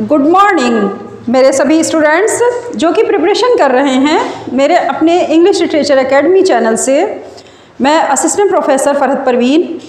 Good morning मेरे सभी students जो कि प्रिपरेशन कर रहे हैं मेरे अपने इंग्लिश लिटरेचर एकेडमी चैनल से। मैं असिस्टेंट प्रोफेसर फरहत परवीन,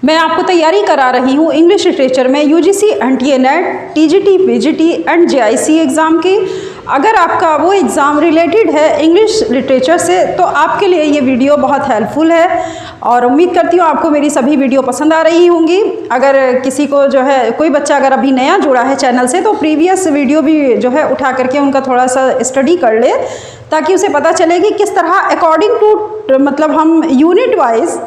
मैं आपको तैयारी करा रही हूँ इंग्लिश लिटरेचर में UGC NTA net, TGT, PGT and JIC exam की। अगर आपका वो एग्ज़ाम रिलेटेड है इंग्लिश लिटरेचर से तो आपके लिए ये वीडियो बहुत हेल्पफुल है और उम्मीद करती हूँ आपको मेरी सभी वीडियो पसंद आ रही होंगी। अगर किसी को जो है कोई बच्चा अगर अभी नया जुड़ा है चैनल से तो प्रीवियस वीडियो भी जो है उठा करके उनका थोड़ा सा स्टडी कर ले ताकि उसे पता चले कि किस तरह अकॉर्डिंग टू मतलब हम यूनिट वाइज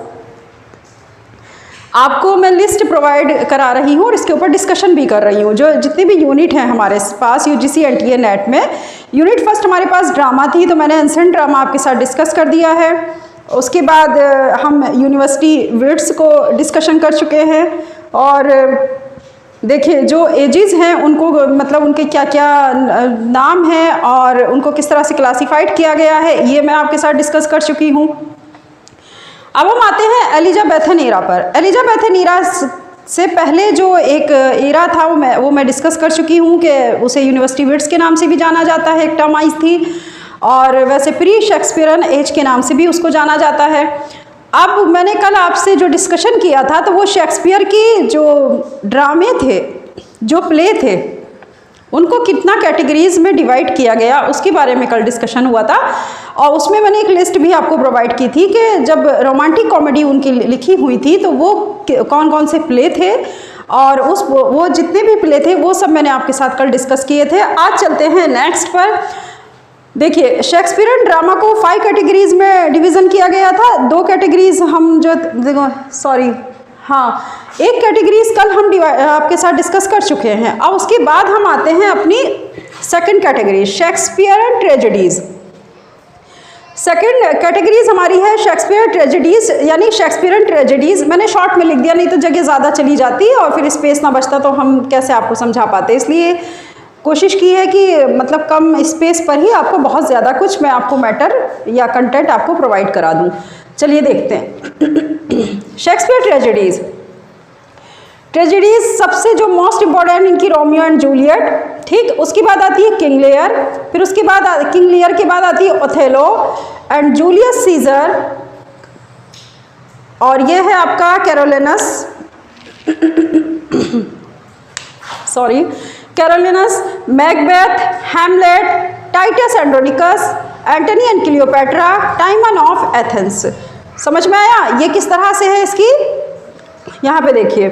आपको मैं लिस्ट प्रोवाइड करा रही हूँ और इसके ऊपर डिस्कशन भी कर रही हूँ। जो जितने भी यूनिट हैं हमारे पास यूजीसी एनटीए नेट में, यूनिट फर्स्ट हमारे पास ड्रामा थी तो मैंने एंसेंट ड्रामा आपके साथ डिस्कस कर दिया है। उसके बाद हम यूनिवर्सिटी विड्स को डिस्कशन कर चुके हैं और देखिए जो एजेस हैं उनको मतलब उनके क्या क्या नाम हैं और उनको किस तरह से क्लासीफाइड किया गया है ये मैं आपके साथ डिस्कस कर चुकी हूँ। अब हम आते हैं एलिजाबेथन ईरा पर। एलिजाबेथन ईरा से पहले जो एक ईरा था वो मैं डिस्कस कर चुकी हूँ कि उसे यूनिवर्सिटी विड्स के नाम से भी जाना जाता है, एक टर्म आई थी, और वैसे प्री शेक्सपियरन एज के नाम से भी उसको जाना जाता है। अब मैंने कल आपसे जो डिस्कशन किया था तो वो शेक्सपियर की जो ड्रामे थे, जो प्ले थे, उनको कितना कैटेगरीज में डिवाइड किया गया उसके बारे में कल डिस्कशन हुआ था। और उसमें मैंने एक लिस्ट भी आपको प्रोवाइड की थी कि जब रोमांटिक कॉमेडी उनकी लिखी हुई थी तो वो कौन कौन से प्ले थे और वो जितने भी प्ले थे वो सब मैंने आपके साथ कल डिस्कस किए थे। आज चलते हैं नेक्स्ट पर। देखिए शेक्सपियरन ड्रामा को 5 कैटेगरीज में डिवीज़न किया गया था। 2 कैटेगरीज हम जो एक कैटेगरीज कल हम आपके साथ डिस्कस कर चुके हैं। अब उसके बाद हम आते हैं अपनी second category Shakespearean tragedies. Second categories हमारी है शेक्सपियर ट्रेजेडीज़ यानी शेक्सपियरन ट्रेजेडीज़। मैंने शॉर्ट में लिख दिया नहीं तो जगह ज़्यादा चली जाती और फिर स्पेस ना बचता तो हम कैसे आपको समझा पाते, इसलिए कोशिश की है कि मतलब कम स्पेस पर ही आपको बहुत ज़्यादा कुछ मैं आपको मैटर या कंटेंट आपको प्रोवाइड करा दूँ। चलिए देखते हैं शेक्सपियर ट्रेजेडीज़। ट्रेजेडीज़ सबसे जो मोस्ट इम्पॉर्टेंट इनकी रोमियो एंड जूलियट, ठीक, उसके बाद आती है किंग लियर, फिर उसके बाद किंग लियर के बाद आती है ओथेलो एंड जूलियस सीजर, और ये है आपका Coriolanus Coriolanus, Macbeth, Hamlet, Titus Andronicus, Antony and Cleopatra, Timon of Athens. समझ में आया ये किस तरह से है इसकी? यहाँ पे देखिए,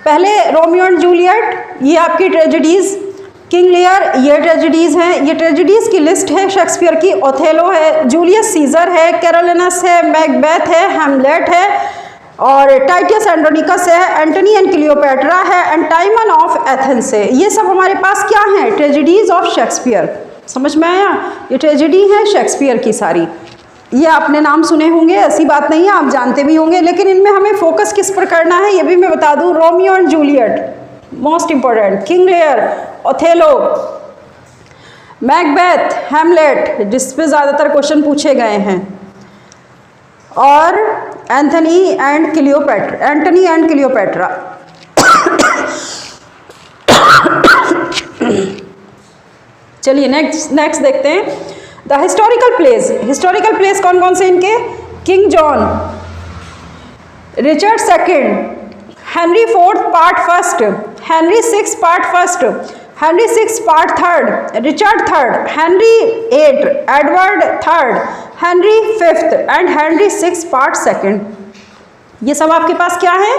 पहले रोमियो एंड जूलियट ये आपकी ट्रेजेडीज़, किंग लियर ये ट्रेजेडीज़ हैं, ये ट्रेजेडीज़ की लिस्ट है शेक्सपियर की। ओथेलो है, जूलियस सीजर है, कैरोलिनस है, मैकबेथ है, हैमलेट है और टाइटस एंड्रोनिकस है, एंटनी एंड क्लियोपेट्रा है एंड टाइमन ऑफ एथेंस है। ये सब हमारे पास क्या हैं? Tragedies of Shakespeare. समझ में आया? ये ट्रेजेडी है शेक्सपियर की सारी। ये आपने नाम सुने होंगे, ऐसी बात नहीं है, आप जानते भी होंगे, लेकिन इनमें हमें फोकस किस पर करना है ये भी मैं बता दूं। Romeo and Juliet most important, King Lear, Othello, Macbeth, Hamlet जिस पे ज़्यादातर क्वेश्चन पूछे गए हैं, और एंटनी एंड क्लियोपेट्रा। चलिए नेक्स्ट देखते हैं the historical place. Historical place कौन कौन से इनके? King John, Richard second, Henry fourth part first, Henry six part first, Henry six part third, Richard third, Henry eight, Edward third, Henry fifth and Henry six part second. ये सब आपके पास क्या है?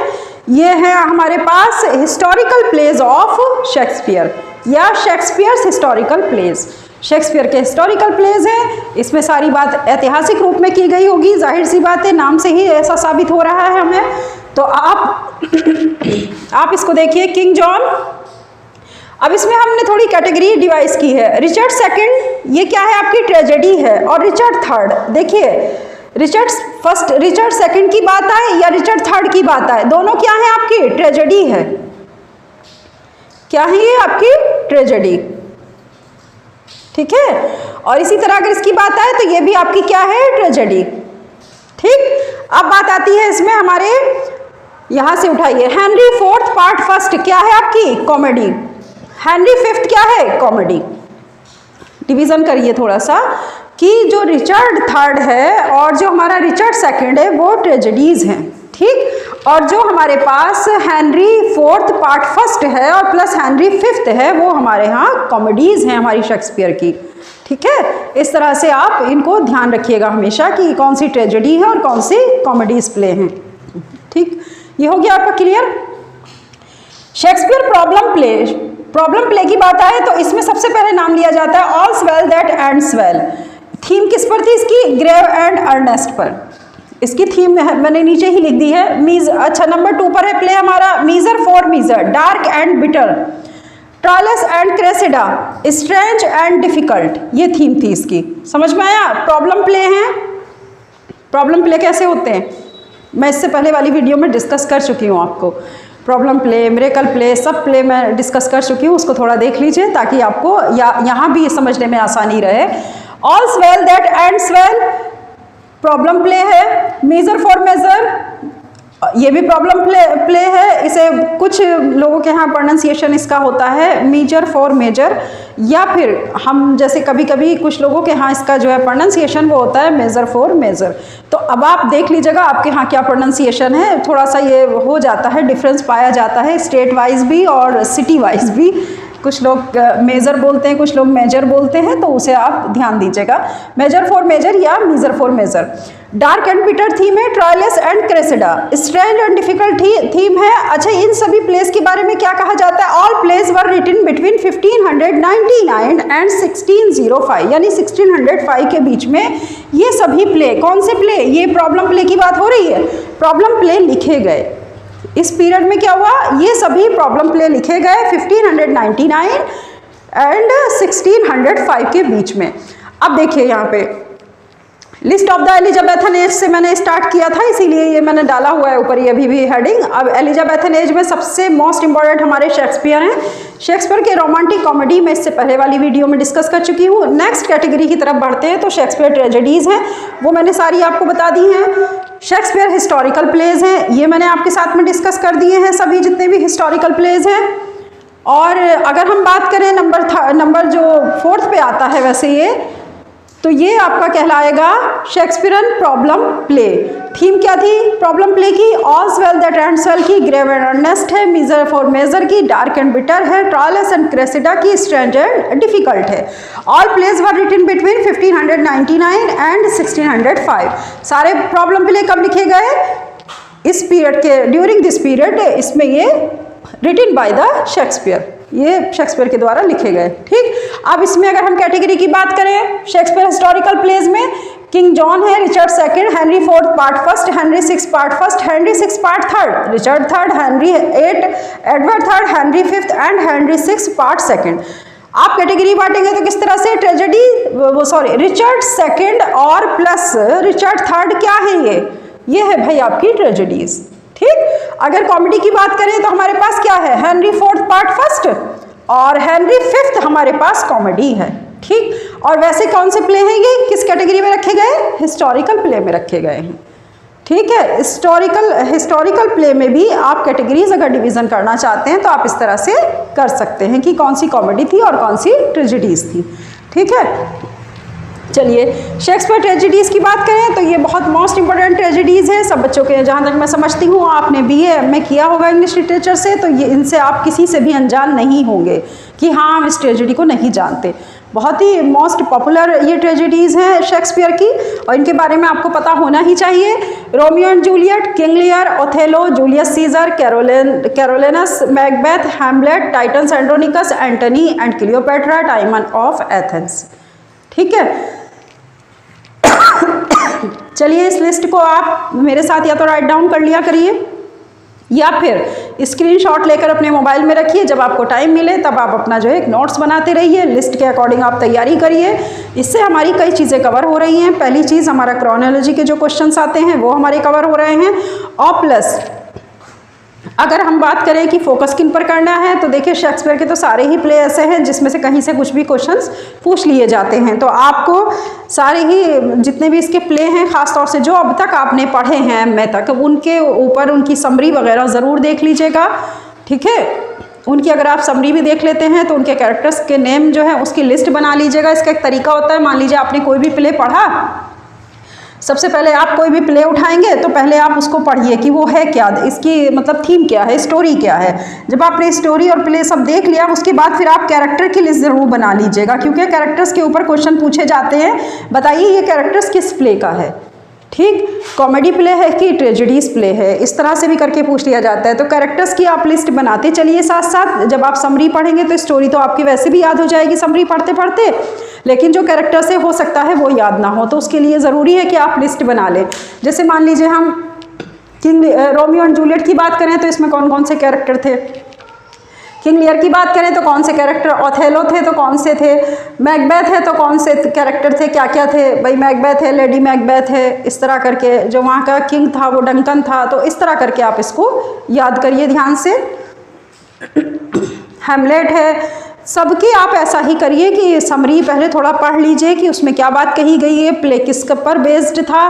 ये है हमारे पास हिस्टोरिकल प्लेस ऑफ शेक्सपियर या Shakespeare's historical place. Shakespeare के हिस्टोरिकल प्लेस हैं, इसमें सारी बात ऐतिहासिक रूप में की गई होगी, जाहिर सी बात है, नाम से ही ऐसा साबित हो रहा है हमें। तो आप इसको देखिए, किंग जॉन। अब इसमें हमने थोड़ी कैटेगरी डिवाइस की है। रिचर्ड सेकंड ये क्या है? आपकी ट्रेजेडी है। और रिचर्ड थर्ड, देखिए रिचर्ड सेकंड की बात आए या रिचर्ड थर्ड की बात आए, दोनों क्या है? आपकी ट्रेजेडी है। क्या है ये? आपकी ट्रेजेडी, ठीक है। और इसी तरह अगर इसकी बात आए तो ये भी आपकी क्या है? ट्रेजेडी, ठीक। अब बात आती है इसमें हमारे यहां से उठाइए, हेनरी फोर्थ पार्ट फर्स्ट क्या है? आपकी कॉमेडी। हेनरी फिफ्थ क्या है? कॉमेडी। डिवीजन करिए थोड़ा सा कि जो रिचर्ड थर्ड है और जो हमारा रिचर्ड सेकंड है वो ट्रेजेडीज हैं, ठीक। और जो हमारे पास हेनरी फोर्थ पार्ट फर्स्ट है और प्लस हेनरी फिफ्थ है वो हमारे यहाँ कॉमेडीज हैं हमारी शेक्सपियर की, ठीक है। इस तरह से आप इनको ध्यान रखिएगा हमेशा कि कौन सी ट्रेजेडी है और कौन सी कॉमेडीज प्ले हैं, ठीक। ये हो गया आपका क्लियर। शेक्सपियर प्रॉब्लम प्ले की बात आए तो इसमें सबसे पहले नाम लिया जाता है all's well that ends well. Theme किस पर थी इसकी? ग्रेव एंड अर्नेस्ट पर। इसकी थीम मैंने नीचे ही लिख दी है। अच्छा, नंबर 2 पर है प्ले हमारा measure for measure, dark and bitter, Troilus and Cressida, strange and difficult. ये थीम थी इसकी, समझ में आया? प्रॉब्लम प्ले हैं। प्रॉब्लम प्ले कैसे होते हैं मैं इससे पहले वाली वीडियो में डिस्कस कर चुकी हूँ आपको। प्रॉब्लम प्ले, मिरेकल प्ले, सब प्ले मैं डिस्कस कर चुकी हूँ, उसको थोड़ा देख लीजिए ताकि आपको यहाँ भी समझने में आसानी रहे। All's well that ends well problem play है। मेजर फॉर मेजर ये भी प्रॉब्लम प्ले है। इसे कुछ लोगों के यहाँ प्रोनाउंसिएशन इसका होता है मेजर फॉर मेजर, या फिर हम जैसे कभी कभी कुछ लोगों के यहाँ इसका जो है प्रोनाउंसिएशन वो होता है मेजर फॉर मेजर। तो अब आप देख लीजिएगा आपके यहाँ क्या प्रोनाउंसिएशन है, थोड़ा सा ये हो जाता है, डिफरेंस पाया जाता है स्टेट वाइज भी और सिटी वाइज भी। कुछ लोग मेजर बोलते हैं, कुछ लोग मेजर बोलते हैं, तो उसे आप ध्यान दीजिएगा। मेजर फॉर मेजर या measure for measure. Dark and bitter theme है, Troilus and Cressida, strange and difficult theme है। अच्छा, इन सभी प्लेस के बारे में क्या कहा जाता है? All place were written between 1599 and 1605, यानी 1605 के बीच में ये सभी प्ले, कौन से प्ले? ये प्रॉब्लम प्ले की बात हो रही है। प्रॉब्लम प्ले लिखे गए इस पीरियड में। क्या हुआ? ये सभी प्रॉब्लम प्ले लिखे गए 1599 एंड 1605 के बीच में। अब देखिए यहाँ पे list of the Elizabethan age से मैंने स्टार्ट किया था, इसीलिए ये मैंने डाला हुआ है ऊपर ये अभी भी हेडिंग। अब एलिजाबेथन एज में सबसे मोस्ट इंपॉर्टेंट हमारे शेक्सपियर हैं। शेक्सपियर के रोमांटिक कॉमेडी में इससे पहले वाली वीडियो में डिस्कस कर चुकी हूँ। नेक्स्ट कैटेगरी की तरफ बढ़ते हैं तो शेक्सपियर ट्रेजेडीज हैं, वो मैंने सारी आपको बता दी हैं। शेक्सपियर हिस्टोरिकल प्लेज हैं, ये मैंने आपके साथ में डिस्कस कर दिए हैं सभी जितने भी हिस्टोरिकल प्लेज हैं। और अगर हम बात करें नंबर जो 4th पे आता है वैसे ये, तो ये आपका कहलाएगा शेक्सपियरन प्रॉब्लम प्ले। थीम क्या थी प्रॉब्लम प्ले की? All's well that ends well की, ग्रेव एंड अर्नेस्ट है, मेजर फॉर मेजर की, डार्क एंड बिटर है, ट्रायलस एंड क्रेसिडा की, स्ट्रेंज एंड डिफिकल्ट है। All plays were written between 1599 and 1605। सारे प्रॉब्लम प्ले कब लिखे गए? इस पीरियड के, ड्यूरिंग दिस पीरियड। इसमें ये रिटन बाय द शेक्सपियर, ये शेक्सपियर के द्वारा लिखे गए, ठीक। अब इसमें अगर हम कैटेगरी की बात करें शेक्सपियर हिस्टोरिकल प्लेज में, किंग जॉन है, Richard second, Henry fourth part first, Henry six part first, Henry six part third, Richard third, Henry 8, Edward third, Henry fifth and Henry six part second. आप category बांटेंगे तो किस तरह से? Tragedy, वो sorry, Richard second और plus Richard third क्या है? ये है भाई आपकी ट्रेजेडीज, ठीक। अगर कॉमेडी की बात करें तो हमारे पास क्या है? हेनरी फोर्थ पार्ट फर्स्ट और हेनरी फिफ्थ हमारे पास कॉमेडी है, ठीक। और वैसे कौन से प्ले हैं ये? किस कैटेगरी में रखे गए? हिस्टोरिकल प्ले में रखे गए हैं, ठीक है। हिस्टोरिकल प्ले में भी आप कैटेगरीज अगर डिवीजन करना चाहते हैं तो आप इस तरह से कर सकते हैं कि कौन सी कॉमेडी थी और कौन सी ट्रेजेडीज थी, ठीक है। चलिए शेक्सपियर ट्रेजेडीज़ की बात करें तो ये बहुत मोस्ट इंपॉर्टेंट ट्रेजेडीज़ है सब बच्चों के, जहाँ तक मैं समझती हूँ। आपने BA MA किया होगा इंग्लिश लिटरेचर से, तो ये इनसे आप किसी से भी अनजान नहीं होंगे कि हाँ हम इस ट्रेजेडी को नहीं जानते। बहुत ही मोस्ट पॉपुलर ये ट्रेजेडीज़ हैं शेक्सपियर की और इनके बारे में आपको पता होना ही चाहिए। Romeo and Juliet, King Lear, Othello, Julius Caesar, Coriolanus, Macbeth, Hamlet, Titus Andronicus, Antony and Cleopatra, Timon of Athens, ठीक है। चलिए इस लिस्ट को आप मेरे साथ या तो राइट डाउन कर लिया करिए या फिर स्क्रीनशॉट लेकर अपने मोबाइल में रखिए। जब आपको टाइम मिले तब आप अपना जो है एक नोट्स बनाते रहिए, लिस्ट के अकॉर्डिंग आप तैयारी करिए। इससे हमारी कई चीज़ें कवर हो रही हैं। पहली चीज़ हमारा क्रोनोलॉजी के जो क्वेश्चंस आते हैं वो हमारे कवर हो रहे हैं, और प्लस अगर हम बात करें कि फोकस किन पर करना है तो देखिए शेक्सपियर के तो सारे ही प्ले ऐसे हैं जिसमें से कहीं से कुछ भी क्वेश्चंस पूछ लिए जाते हैं। तो आपको सारे ही जितने भी इसके प्ले हैं, ख़ासतौर से जो अब तक आपने पढ़े हैं MA तक, उनके ऊपर उनकी समरी वगैरह ज़रूर देख लीजिएगा, ठीक है। उनकी अगर आप समरी भी देख लेते हैं तो उनके कैरेक्टर्स के नेम जो है उसकी लिस्ट बना लीजिएगा। इसका एक तरीका होता है, मान लीजिए आपने कोई भी प्ले पढ़ा, सबसे पहले आप कोई भी प्ले उठाएंगे तो पहले आप उसको पढ़िए कि वो है क्या, इसकी मतलब थीम क्या है, स्टोरी क्या है। जब आपने स्टोरी और प्ले सब देख लिया उसके बाद फिर आप कैरेक्टर की लिस्ट ज़रूर बना लीजिएगा, क्योंकि कैरेक्टर्स के ऊपर क्वेश्चन पूछे जाते हैं, बताइए ये कैरेक्टर्स किस प्ले का है, ठीक, कॉमेडी प्ले है कि ट्रेजेडीज प्ले है, इस तरह से भी करके पूछ लिया जाता है। तो कैरेक्टर्स की आप लिस्ट बनाते चलिए साथ साथ। जब आप समरी पढ़ेंगे तो स्टोरी तो आपकी वैसे भी याद हो जाएगी समरी पढ़ते पढ़ते, लेकिन जो कैरेक्टर से हो सकता है वो याद ना हो, तो उसके लिए ज़रूरी है कि आप लिस्ट बना लें। जैसे मान लीजिए हम किंग रोमियो एंड जूलियट की बात करें तो इसमें कौन कौन से कैरेक्टर थे, किंग लियर की बात करें तो कौन से कैरेक्टर, ओथेलो थे तो कौन से थे, मैकबेथ है तो कौन से कैरेक्टर थे, क्या क्या थे भाई, मैकबेथ है, लेडी मैकबेथ है, इस तरह करके जो वहाँ का किंग था वो डंकन था, तो इस तरह करके आप इसको याद करिए ध्यान से। हैमलेट है, सबकी आप ऐसा ही करिए कि समरी पहले थोड़ा पढ़ लीजिए कि उसमें क्या बात कही गई है, प्ले किस पर बेस्ड था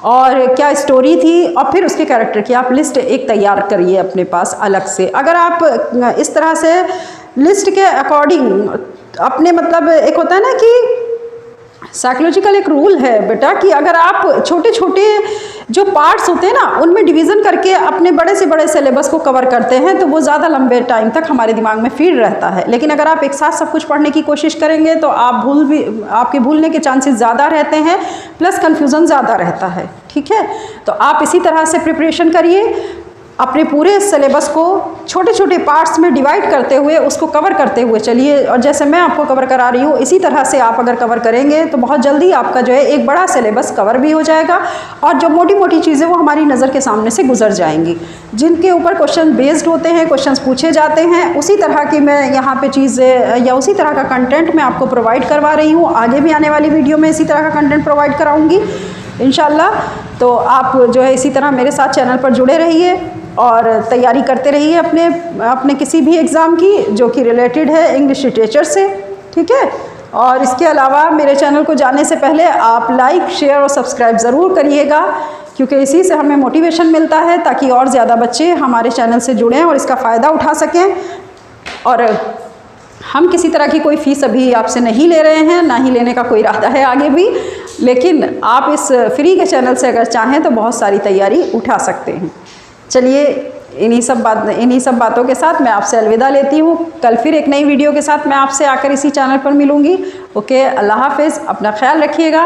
और क्या स्टोरी थी, और फिर उसके कैरेक्टर की आप लिस्ट एक तैयार करिए अपने पास अलग से। अगर आप इस तरह से लिस्ट के अकॉर्डिंग अपने मतलब एक होता है ना कि साइकोलॉजिकल एक रूल है बेटा कि अगर आप छोटे छोटे जो पार्ट्स होते हैं ना उनमें डिवीज़न करके अपने बड़े से बड़े सिलेबस को कवर करते हैं तो वो ज़्यादा लंबे टाइम तक हमारे दिमाग में फीड रहता है। लेकिन अगर आप एक साथ सब कुछ पढ़ने की कोशिश करेंगे तो आपके भूलने के चांसेस ज़्यादा रहते हैं, प्लस कन्फ्यूज़न ज़्यादा रहता है, ठीक है। तो आप इसी तरह से प्रिपरेशन करिए, अपने पूरे सिलेबस को छोटे छोटे पार्ट्स में डिवाइड करते हुए उसको कवर करते हुए चलिए, और जैसे मैं आपको कवर करा रही हूँ इसी तरह से आप अगर कवर करेंगे तो बहुत जल्दी आपका जो है एक बड़ा सिलेबस कवर भी हो जाएगा, और जो मोटी मोटी चीज़ें वो हमारी नज़र के सामने से गुजर जाएंगी, जिनके ऊपर क्वेश्चन बेस्ड होते हैं, क्वेश्चंस पूछे जाते हैं, उसी तरह की मैं यहाँ पे चीज़ें या उसी तरह का कंटेंट मैं आपको प्रोवाइड करवा रही हूँ। आगे भी आने वाली वीडियो में इसी तरह का कंटेंट प्रोवाइड कराऊँगी इंशाल्लाह। तो आप जो है इसी तरह मेरे साथ चैनल पर जुड़े रहिए और तैयारी करते रहिए अपने किसी भी एग्ज़ाम की जो कि रिलेटेड है इंग्लिश लिटरेचर से, ठीक है। और इसके अलावा मेरे चैनल को जाने से पहले आप लाइक, शेयर और सब्सक्राइब ज़रूर करिएगा, क्योंकि इसी से हमें मोटिवेशन मिलता है ताकि और ज़्यादा बच्चे हमारे चैनल से जुड़ें और इसका फ़ायदा उठा सकें। और हम किसी तरह की कोई फ़ीस अभी आपसे नहीं ले रहे हैं, ना ही लेने का कोई इरादा है आगे भी, लेकिन आप इस फ्री के चैनल से अगर चाहें तो बहुत सारी तैयारी उठा सकते हैं। चलिए इन्हीं सब बातों के साथ मैं आपसे अलविदा लेती हूँ। कल फिर एक नई वीडियो के साथ मैं आपसे आकर इसी चैनल पर मिलूँगी। ओके, अल्लाह हाफ़िज़, अपना ख्याल रखिएगा।